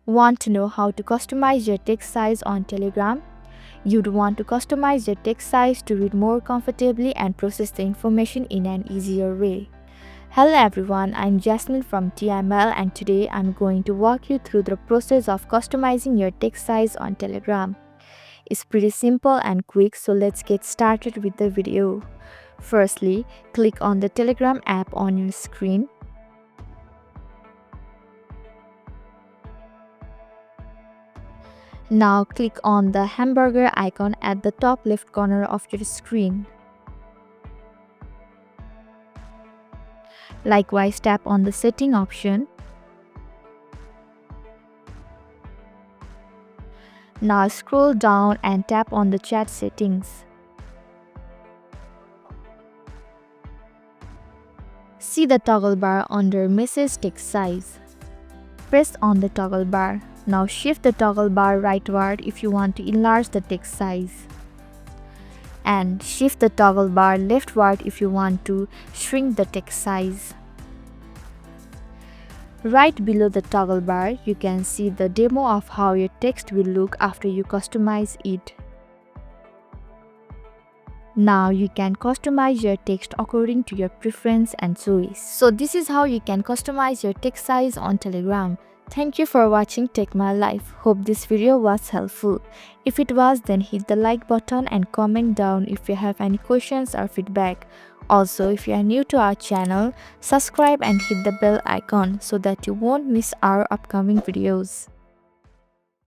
Want to know how to customize your text size on Telegram? You'd want to customize your text size to read more comfortably and process the information in an easier way. Hello everyone, I'm Jasmine from TML and today I'm going to walk you through the process of customizing your text size on Telegram. It's pretty simple and quick, so let's get started with the video. Firstly, click on the Telegram app on your screen. Now click on the hamburger icon at the top left corner of your screen. Likewise, tap on the setting option. Now scroll down and tap on the chat settings. See the toggle bar under message text size. Press on the toggle bar. Now shift the toggle bar rightward if you want to enlarge the text size. And shift the toggle bar leftward if you want to shrink the text size. Right below the toggle bar, you can see the demo of how your text will look after you customize it. Now you can customize your text according to your preference and choice. So this is how you can customize your text size on Telegram. Thank you for watching Take My Life. Hope this video was helpful. If it was, then hit the like button and comment down if you have any questions or feedback. Also, if you are new to our channel, subscribe and hit the bell icon so that you won't miss our upcoming videos.